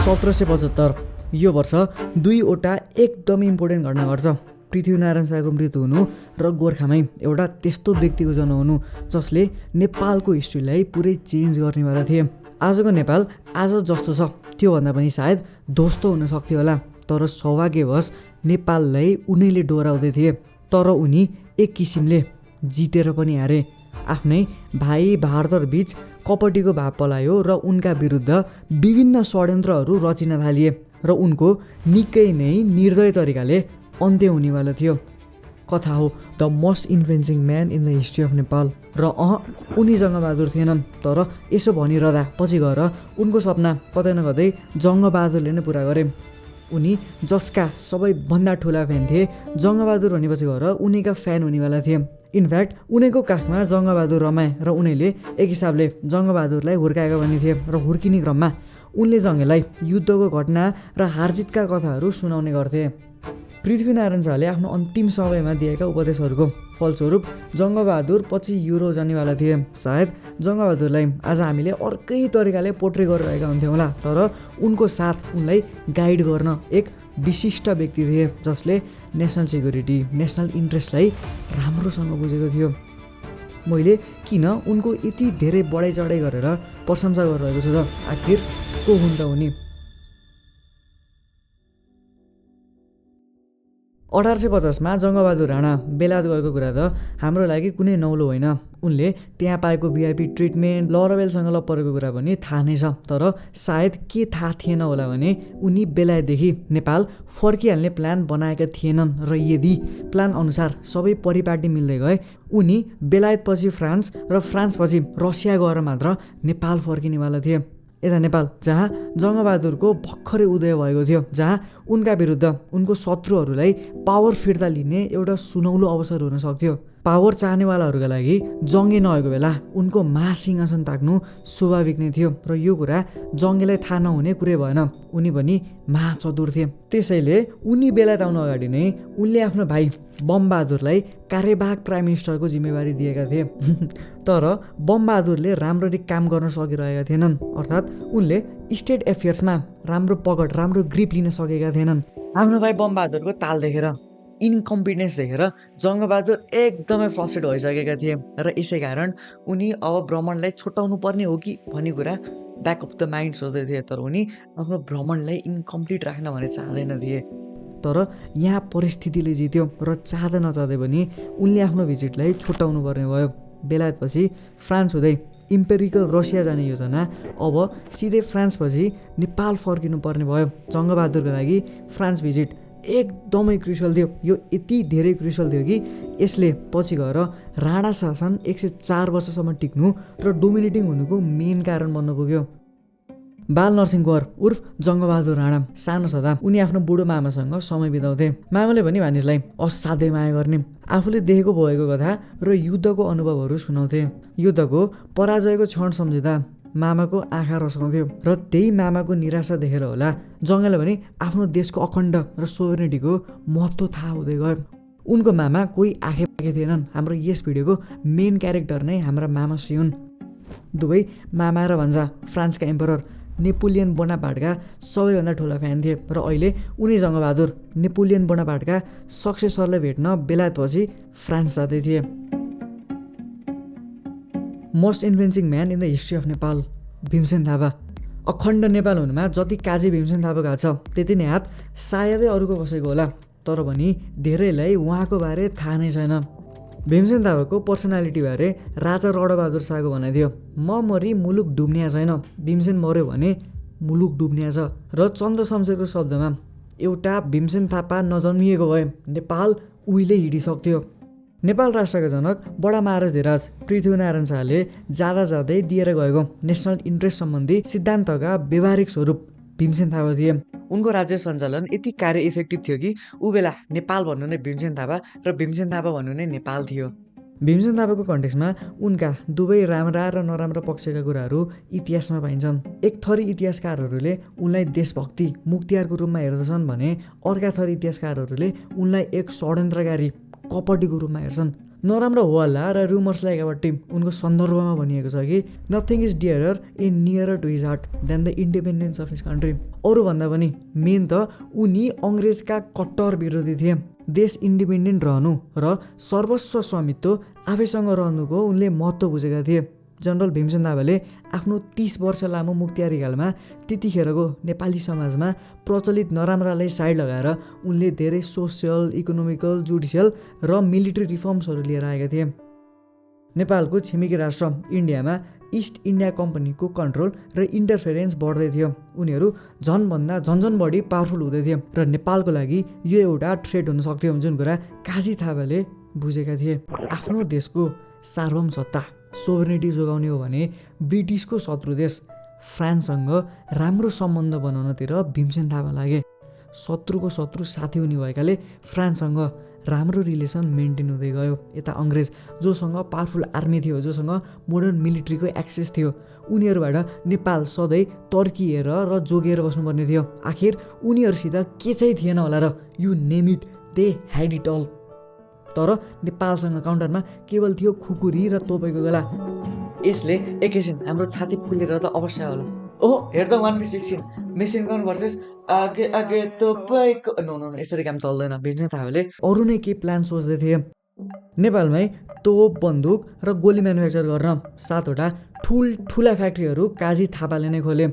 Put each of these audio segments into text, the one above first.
1775 यो वर्ष दुईवटा एकदमै इम्पोर्टेन्ट घटना घट्छ। पृथ्वीनारायण शाहको मृत्यु हुनु र गोर्खामै एउटा त्यस्तो व्यक्तिको जन्म हुनु जसले नेपालको हिस्ट्रीलाई पुरै चेन्ज गर्नेवाला थिए। आजको नेपाल आज जस्तो छ त्योभन्दा पनि सायद ध्वस्त हुन सक्थ्यो होला, तर सौभाग्यवश नेपाललाई उनीले डोराउँदै थिए। तर उनी एक किसिमले जितेर पनि हारे। आफ्नै भाइ भारतर बीच कपटीको भाव पलायो र उनका विरुद्ध विभिन्न षड्यन्त्रहरू रचिन थालिए र उनको निकै नै निर्दय तरिकाले अन्त्य हुनेवाला थियो। कथा हो the most influencing man in the history of Nepal. र उनी जङ्गबहादुर थिएनन्, तर यसो भनिरहँदा पछि गएर उनको सपना कतै न कतै जङ्गबहादुरले नै पुरा गरे। उनी जसका सबैभन्दा ठुला फ्यान थिए, जङ्गबहादुर भनेपछि गएर उनीका फ्यान हुनेवाला थिए। इनफ्याक्ट उनीको काखमा जङ्गबहादुर रमाए र उनीले एक हिसाबले जङ्गबहादुरलाई हुर्काएका पनि थिए। र हुर्किने क्रममा उनले जङ्गलाई युद्धको घटना र हारजितका कथाहरू सुनाउने गर्थे। पृथ्वीनारायण शाहले आफ्नो अन्तिम समयमा दिएका उपदेशहरूको फलस्वरूप जङ्गबहादुर पछि युरोप जानेवाला थिए। सायद जङ्गबहादुरलाई आज हामीले अर्कै तरिकाले पोर्ट्रे गरिरहेका हुन्थ्यौँ होला, तर उनको साथ उनलाई गाइड गर्न एक विशिष्ट व्यक्ति थिए जसले नेसनल सिक्युरिटी, नेसनल इन्ट्रेस्टलाई राम्रोसँग बुझेको थियो। मैले किन उनको यति धेरै बढाइ चढाइ गरेर प्रशंसा गरिरहेको छु त? आखिर को हुन् त उनी? 1850मा जङ्गबहादुर राणा बेलायत गएको कुरा त हाम्रो लागि कुनै नौलो होइन। उनले त्यहाँ पाएको भिआइपी ट्रिटमेन्ट, लरबेलसँग लपरेको कुरा पनि थाहा नै छ। तर सायद के थाहा थिएन होला भने उनी बेलायतदेखि नेपाल फर्किहाल्ने प्लान बनाएका थिएनन् र यदि प्लान अनुसार सबै परिपाटी मिल्दै गए उनी बेलायतपछि फ्रान्स र फ्रान्सपछि रसिया गएर मात्र नेपाल फर्किनेवाला थिए। यता नेपाल जहाँ जङ्गबहादुरको भर्खरै उदय भएको थियो, जहाँ उनका विरुद्ध उनको शत्रुहरूलाई पावर फिर्ता लिने एउटा सुनौलो अवसर हुन सक्थ्यो। पावर चाहनेवालाहरूका लागि जङ्गे नभएको बेला उनको महासिंहासन ताक्नु स्वाभाविक नै थियो र यो कुरा जङ्गेलाई थाहा नहुने कुरै भएन। उनी पनि महाचतुर थिए। त्यसैले उनी बेलायत आउनु अगाडि नै उनले आफ्नो भाइ बमबहादुरलाई कार्यवाहक प्राइम मिनिस्टरको जिम्मेवारी दिएका थिए। तर बमबहादुरले राम्ररी काम गर्न सकिरहेका थिएनन्, अर्थात् उनले स्टेट एफेयर्समा राम्रो पकड, राम्रो ग्रिप लिन सकेका थिएनन्। आफ्नो भाइ बमबहादुरको ताल देखेर, इन्कम्पिटेन्स देखेर जङ्गबहादुर एकदमै फ्रस्ट्रेट भइसकेका थिए र यसै कारण उनी अब भ्रमणलाई छुट्याउनु पर्ने हो कि भन्ने कुरा ब्याक अफ द माइन्ड सोच्दै थिए। तर उनी आफ्नो भ्रमणलाई इन्कम्प्लिट राख्न भने चाहँदैन थिए। तर यहाँ परिस्थितिले जित्यो र चाहँदा नचाहँदै पनि उनले आफ्नो भिजिटलाई छुट्याउनु पर्ने भयो। बेलायतपछि फ्रान्स हुँदै इम्पेरिकल रसिया जाने योजना अब सिधै फ्रान्सपछि नेपाल फर्किनु पर्ने भयो। जङ्गबहादुरको लागि फ्रान्स भिजिट एकदमै क्रुसियल थियो। यो यति धेरै क्रुसियल थियो कि यसले पछि गएर राणा शासन 104 वर्षसम्म टिक्नु र डोमिनेटिङ हुनुको मेन कारण बन्न पुग्यो। बाल नरसिंह कुँवर उर्फ जङ्गबहादुर राणा सानो छँदा उनी आफ्नो बुढो मामासँग समय बिताउँथे। मामाले पनि मानिसलाई असाध्यै माया गर्ने, आफूले देखेको भएको कथा र युद्धको अनुभवहरू सुनाउँथे। युद्धको पराजयको क्षण सम्झिँदा मामाको आँखा रसाउँथ्यो र त्यही मामाको निराशा देखेर होला जङ्गले पनि आफ्नो देशको अखण्ड र सोभरेनिटीको महत्त्व थाहा हुँदै गयो। उनको मामा कोही आँखे पाखे थिएनन्। हाम्रो यस भिडियोको मेन क्यारेक्टर नै हाम्रा मामा श्री हुन्। दुवै मामा र भान्जा फ्रान्सका एम्परर नेपोलियन बोनापार्टका सबैभन्दा ठुला फ्यान थिए र अहिले उनी जङ्गबहादुर नेपोलियन बोनापार्टका सक्सेसरलाई भेट्न बेलायतपछि फ्रान्स जाँदै थिए। Most influencing man in the history of Nepal Bhimsen Thapa. अखण्ड नेपाल हुनुमा जति काजी भीमसेन थापाको हात छ त्यति नै हात सायदै अरूको कसैको होला, तर पनि धेरैलाई उहाँको बारे थाहा नै छैन। भीमसेन थापाको पर्सनालिटी बारे राजा रणबहादुर शाहको भनाइ थियो, म मरी मुलुक डुब्निया छैन, भीमसेन मर्यो भने मुलुक डुब्निया छ। र चन्द्र शमशेरको शब्दमा एउटा भीमसेन थापा नजन्मिएको भए नेपाल उहिले हिँडिसक्थ्यो। नेपाल राष्ट्रका जनक बडा महाराज पृथ्वीनारायण शाहले जाँदा जाँदै दिएर गएको नेसनल इन्ट्रेस्ट सम्बन्धी सिद्धान्तका व्यवहारिक स्वरूप भीमसेन थापा थिए। उनको राज्य सञ्चालन यति कार्य इफेक्टिभ थियो कि ऊ बेला नेपाल भन्नु नै भीमसेन थापा र भीमसेन थापा भन्नु नै नेपाल थियो। भीमसेन थापाको कन्टेक्स्टमा उनका दुवै राम्रा र नराम्रा पक्षका कुराहरू इतिहासमा पाइन्छन्। एक थरी इतिहासकारहरूले उनलाई देशभक्ति मुक्तियारको रूपमा हेर्दछन् भने अर्का थरी इतिहासकारहरूले उनलाई एक षड्यन्त्रकारी कपटीको रूपमा हेर्छन्। नराम्रो होला र रुमर्सलाई एकापट्टि उनको सन्दर्भमा भनिएको छ कि nothing is dearer in nearer to his heart than the independence of his country. अरूभन्दा पनि मेन त उनी अङ्ग्रेजका कट्टर विरोधी थिए। देश इन्डिपेन्डेन्ट रहनु र सर्वस्व स्वामित्व आफैसँग रहनुको उनले महत्त्व बुझेका थिए। जनरल भीमसेन थापाले आफ्नो 30 वर्ष लामो मुक्तियारीकालमा त्यतिखेरको नेपाली समाजमा प्रचलित नराम्रालाई साइड लगाएर उनले धेरै सोसियल, इकोनोमिकल, जुडिसियल र मिलिट्री रिफर्म्सहरू लिएर आएका थिए। नेपालको छिमेकी राष्ट्र इन्डियामा इस्ट इन्डिया कम्पनीको कन्ट्रोल र इन्टरफेरेन्स बढ्दै थियो। उनीहरू झनभन्दा झन्झन बढी पावरफुल हुँदै थियो र नेपालको लागि यो एउटा थ्रेट हुन सक्थ्यो जुन कुरा काजी थापाले बुझेका थिए। आफ्नो देशको सार्वभौमसत्ता सोभरेनिटी जोगाउने हो भने ब्रिटिसको शत्रु देश फ्रान्ससँग राम्रो सम्बन्ध बनाउनतिर भीमसेन थापा लागे। शत्रुको शत्रु साथी हुने भएकाले फ्रान्ससँग राम्रो रिलेसन मेन्टेन हुँदै गयो। यता अङ्ग्रेज जोसँग पावरफुल आर्मी थियो, जोसँग मोडर्न मिलिट्रीको एक्सेस थियो, उनीहरूबाट नेपाल सधैँ तर्किएर र जोगिएर बस्नुपर्ने थियो। आखिर उनीहरूसित के चाहिँ थिएन होला र, you name it, they had it all. तर नेपालसँग काउन्टरमा केवल थियो खुकुरी र तोपेको गोला। यसले एकैछिन हाम्रो छाती फुलेर त अवश्य होला। ओहो हेर त 1v16 मेसिन गन भर्सेस आगे आगे तोपेको। नो यसरी काम चल्दैन। भीमसेन थापाले अरू नै के प्लान सोच्दै थिए। नेपालमै तोप, बन्दुक र गोली म्यानुफ्याक्चर गर्न 7वटा ठुला फ्याक्ट्रीहरू काजी थापाले नै खोले।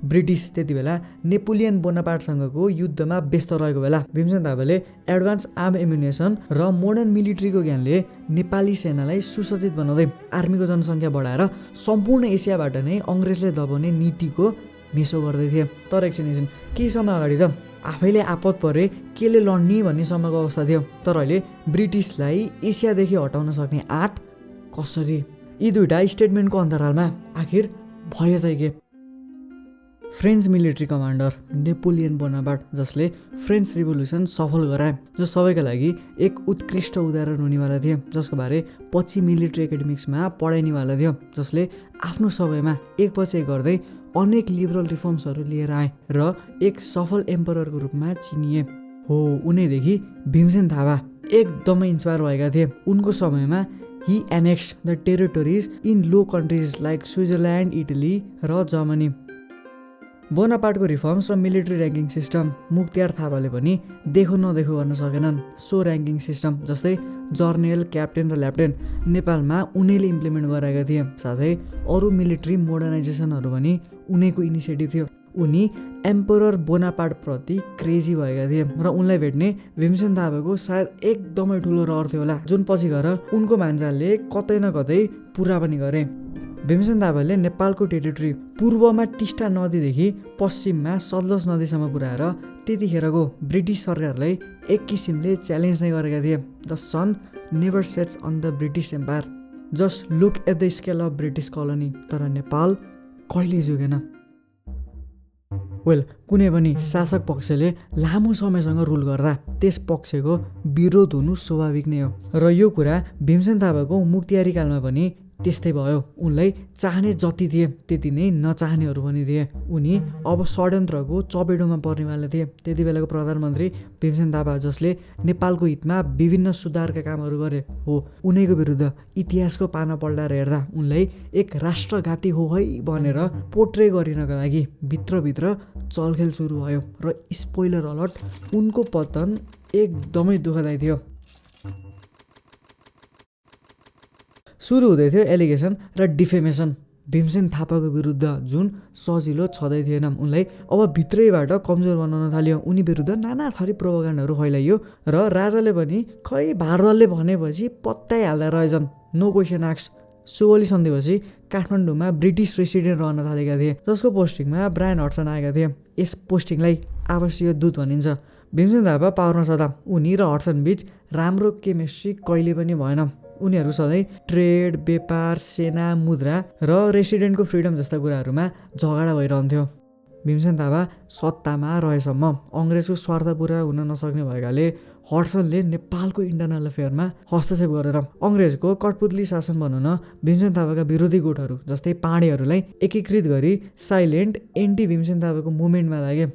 ब्रिटिस त्यति बेला नेपोलियन बोनापार्टसँगको युद्धमा व्यस्त रहेको बेला भीमसेन थापाले एडभान्स आर्म एम्युनेसन र मोडर्न मिलिट्रीको ज्ञानले नेपाली सेनालाई सुसज्जित बनाउँदै आर्मीको जनसङ्ख्या बढाएर सम्पूर्ण एसियाबाट नै अङ्ग्रेजले दबाउने नीतिको मेसो गर्दै थिए। तर एकछिन केही समय अगाडि त आफैले आपत परे केले लड्ने भन्ने समयको अवस्था थियो। तर अहिले ब्रिटिसलाई एसियादेखि हटाउन सक्ने आँट कसरी? यी दुईटा स्टेटमेन्टको अन्तरालमा आखिर भयो चाहिँ के? French military commander Napoleon Bonaparte, जसले फ्रेन्च रिभोल्युसन सफल गराए, जो सबैका लागि एक उत्कृष्ट उदाहरण हुनेवाला थिए, जसको बारे पछि मिलिट्री एकाडेमिक्समा पढाइनेवाला थियो, जसले आफ्नो समयमा एकपछि एक गर्दै अनेक लिबरल रिफर्म्सहरू लिएर आए र एक सफल एम्पररको रूपमा चिनिए। हो उनैदेखि भीमसेन थापा एकदमै इन्सपायर भएका थिए। उनको समयमा ही annexed the territories in low countries like Switzerland, Italy र जर्मनी। बोनापार्टको रिफर्म्स र मिलिट्री ऱ्याङ्किङ सिस्टम मुक्तियार थापाले पनि देखो नदेखो गर्न सकेनन्। सो ऱ्याङ्किङ सिस्टम जस्तै जर्नेल, क्याप्टेन र ल्याप्टेन नेपालमा उनैले इम्प्लिमेन्ट गराएका थिए। साथै अरू मिलिट्री मोडर्नाइजेसनहरू पनि उनैको इनिसिएटिभ थियो। उनी एम्परर बोनापार्ट प्रति क्रेजी भएका थिए र उनलाई भेट्ने भीमसेन थापाको सायद एकदमै ठुलो रहर थियो होला, जुन पछि गएर उनको भान्जाले कतै न कतै पुरा पनि गरे। भीमसेन थापाले नेपालको टेरिटरी पूर्वमा टिस्टा नदीदेखि पश्चिममा सतलज नदीसम्म पुर्याएर त्यतिखेरको ब्रिटिस सरकारलाई एक किसिमले च्यालेन्ज नै गरेका थिए। The sun never sets on the British empire, just look at the scale of British colony. तर नेपाल कहिले जुगेन। कुनै पनि शासक पक्षले लामो समयसँग रुल गर्दा त्यस पक्षको विरोध हुनु स्वाभाविक नै हो र यो कुरा भीमसेन थापाको मुक्तियारी कालमा पनि त्यस्तै भयो। उनलाई चाहने जति थिए त्यति नै नचाहनेहरू पनि थिए। उनी अब षड्यन्त्रको चपेटोमा पर्नेवाला थिए। त्यति बेलाको प्रधानमन्त्री भीमसेन थापा, जसले नेपालको हितमा विभिन्न सुधारका कामहरू गरे, हो उनैको विरुद्ध इतिहासको पाना पल्टाएर हेर्दा उनलाई एक राष्ट्रघाती हो है भनेर पोर्ट्रे गरिनका लागि भित्रभित्र चलखेल सुरु भयो र स्पोइलर अलर्ट, उनको पतन एकदमै दुःखदायी थियो। सुरु हुँदै थियो एलिगेसन र डिफेमेसन भीमसेन थापाको विरुद्ध, जुन सजिलो छँदै थिएन। उनलाई अब भित्रैबाट कमजोर बनाउन थाल्यो। उनी विरुद्ध नाना थरी प्रोपागान्डाहरू फैलाइयो र राजाले पनि खै भारतले भनेपछि पत्याइहाल्दा रहेछन्, नो क्वेसन आस्क्ड। सुगोली सन्धिपछि काठमाडौँमा ब्रिटिस रेसिडेन्ट रहन थालेका थिए, जसको पोस्टिङमा ब्रायन हडसन आएका थिए। यस पोस्टिङलाई आवश्यक दूत भनिन्छ। भीमसेन थापा पावरमा छँदा उनी र हडसन बीच राम्रो केमिस्ट्री कहिले पनि भएन। उनीहरू सधैँ ट्रेड, व्यापार, सेना, मुद्रा र रेसिडेन्टको फ्रिडम जस्ता कुराहरूमा झगडा भइरहन्थ्यो। भीमसेन थापा सत्तामा रहेसम्म अङ्ग्रेजको स्वार्थ पुरा हुन नसक्ने भएकाले हडसनले नेपालको इन्टरनल अफेयरमा हस्तक्षेप गरेर अङ्ग्रेजको कठपुतली शासन बनाउन भीमसेन थापाका विरोधी गुटहरू जस्तै पाँडेहरूलाई एकीकृत गरी साइलेन्ट एन्टी भीमसेन थापाको मुभमेन्टमा लागे।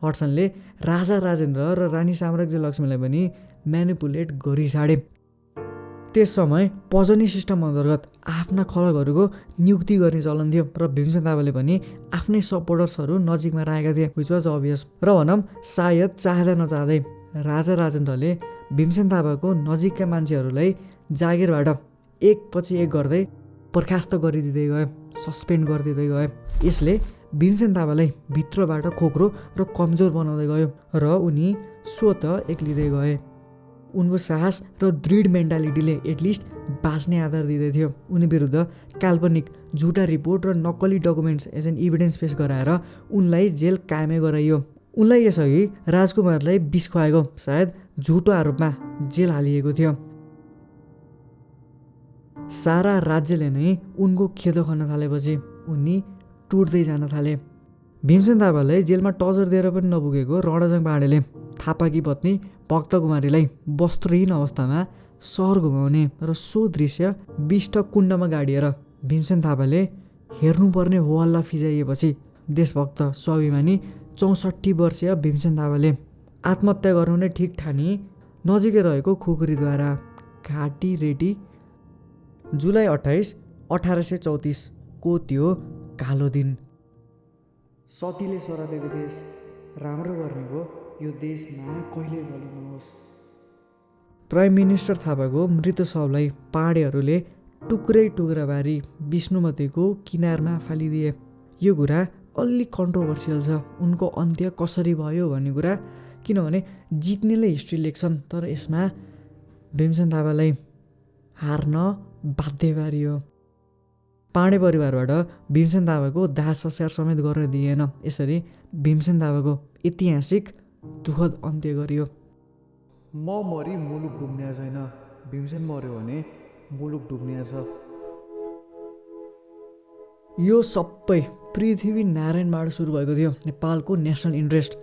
हडसनले राजा राजेन्द्र र रानी साम्राज्य लक्ष्मीलाई पनि म्यानिपुलेट गरी छाडे। त्यस समय पजनी सिस्टम अन्तर्गत आफ्ना खलकहरूको नियुक्ति गर्ने चलन थियो र भीमसेन थापाले पनि आफ्नै सपोर्टर्सहरू नजिकमा राखेका थिए, विच वाज अभियस। र भनौँ सायद चाहँदा नचाहँदै राजा राजेन्द्रले भीमसेन थापाको नजिकका मान्छेहरूलाई जागिरबाट एकपछि एक गर्दै बर्खास्त गरिदिँदै गयो, सस्पेन्ड गरिदिँदै गयो। यसले भीमसेन थापालाई भित्रबाट खोक्रो र कमजोर बनाउँदै गयो र उनी स्वत एक्लिँदै गए। उनको साहस र दृढ मेन्टालिटीले एटलिस्ट बाँच्ने आधार दिँदै थियो। उनी विरुद्ध काल्पनिक झुटा रिपोर्ट र नक्कली डकुमेन्ट्स एज एन इभिडेन्स पेश गराएर उनलाई जेल कायमै गराइयो। उनलाई यसअघि राजकुमारलाई विष खुवाएको सायद झुटो आरोपमा जेल हालिएको थियो। सारा राज्यले नै उनको खेदो खन्न थालेपछि उनी टुट्दै जान थाले। भीमसेन थापालाई जेलमा टर्चर दिएर पनि नपुगेको रणजङ पाण्डेले थापाकी पत्नी भक्तकुमारीलाई वस्त्रहीन अवस्थामा सहर घुमाउने र सो दृश्य विष्ट कुण्डमा गाडिएर भीमसेन थापाले हेर्नुपर्ने होहल्ला फिजाइएपछि देशभक्त स्वाभिमानी 64 वर्षीय भीमसेन थापाले आत्महत्या गर्नु नै ठिक ठानी नजिकै रहेको खुकुरीद्वारा घाँटी रेटी जुलाई 28, 1834 को त्यो कालो दिन। सतीले सरापेको देश राम्रो गर्नेको यो देशमा कहिले गलो नहोस्। प्राइम मिनिस्टर थापाको मृत शवलाई पहाडेहरूले टुक्रै टुक्रा बारी विष्णुमतीको किनारमा फालिदिए। यो कुरा अलि कन्ट्रोभर्सियल छ, उनको अन्त्य कसरी भयो भन्ने कुरा, किनभने जित्नेले हिस्ट्री लेख्छन् तर यसमा भीमसेन थापालाई हार्न बाध्य पारियो। पाण्डे परिवारबाट भीमसेन थापाको दाह संस्कार समेत गर्न दिइएन। यसरी भीमसेन थापाको ऐतिहासिक दुःखद अन्त्य गरियो। म मरी मुलुक डुब्ने छैन, भीमसेन मर्यो भने मुलुक डुब्ने छ। यो सबै पृथ्वी नारायणबाट सुरु भएको थियो। नेपालको नेसनल इन्ट्रेस्ट,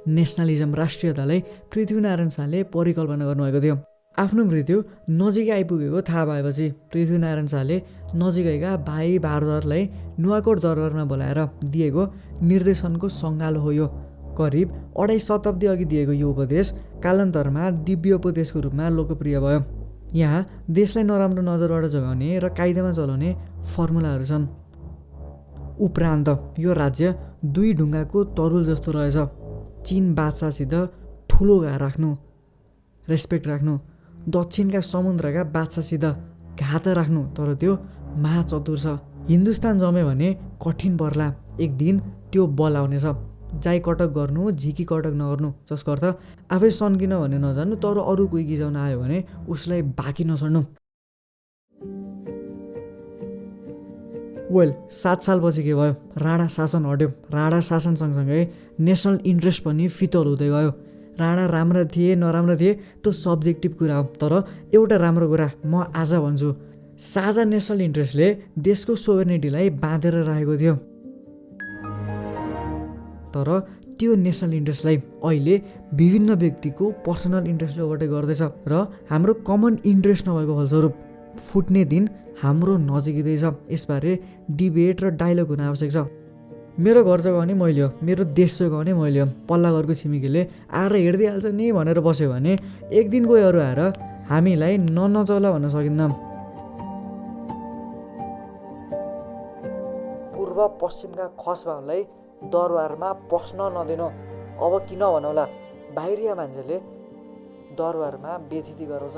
नेसनलिजम, राष्ट्रियतालाई पृथ्वीनारायण शाहले परिकल्पना गर्नुभएको थियो। आफ्नो मृत्यु नजिकै आइपुगेको थाहा पाएपछि पृथ्वीनारायण शाहले नजिकैका भाइ भारद्वाजलाई नुवाकोट दरबारमा बोलाएर दिएको निर्देशनको सङ्गालो हो यो। करिब 2.5 शताब्दी अघि दिएको यो उपदेश कालान्तरमा दिव्य उपदेशको रूपमा लोकप्रिय भयो। यहाँ देशलाई नराम्रो नजरबाट जोगाउने र कायदामा चलाउने फर्मुलाहरू छन्। उपरान्त यो राज्य 2 ढुङ्गाको तरुल जस्तो रहेछ। चीन बादशाहसित ठुलो घा राख्नु, रेस्पेक्ट राख्नु, दक्षिणका समुद्रका बादशाहसित घात राख्नु, तर त्यो महाचतुर छ। हिन्दुस्तान जम्यो भने कठिन पर्ला, एक दिन त्यो बल आउनेछ। जाई कटक गर्नु, झिकी कटक नगर्नु, जसको अर्थ आफै सन्किन भने नजानु, तर अरू कोही गिजाउन आयो भने उसलाई बाँकी नछड्नु। वेल 7 सालपछि के भयो? राणा शासन हट्यो। राणा शासन सँगसँगै नेसनल इन्ट्रेस्ट पनि फितल हुँदै गयो। राणा राम्रा थिए नराम्रा थिए त्यो सब्जेक्टिभ कुरा हो, तर एउटा राम्रो कुरा म आज भन्छु, साझा नेसनल इन्ट्रेस्टले देशको सोभरेनिटीलाई बाँधेर राखेको थियो। तर त्यो नेसनल इन्ट्रेस्टलाई अहिले विभिन्न व्यक्तिको पर्सनल इन्ट्रेस्टले ओभरटेक गर्दैछ र हाम्रो कमन इन्ट्रेस्ट नभएको फलस्वरूप फुट्ने दिन हाम्रो नजिकै छ। यसबारे डिबेट र डायलग हुन आवश्यक छ। मेरो घर जगाउने मैले हो, मेरो देश जगाउने मैले हो। पल्ला घरको छिमेकीले आएर हेरिदिइहाल्छ नि भनेर बस्यो भने एक दिन कोही अरू आएर हामीलाई नचौला भन्न सकिन्न। पूर्व पश्चिमका खसबाहरूलाई दरबारमा पस्न नदिनु। अब किन भनौँला, बाहिरिया मान्छेले दरबारमा बेइज्जती गराउँछ।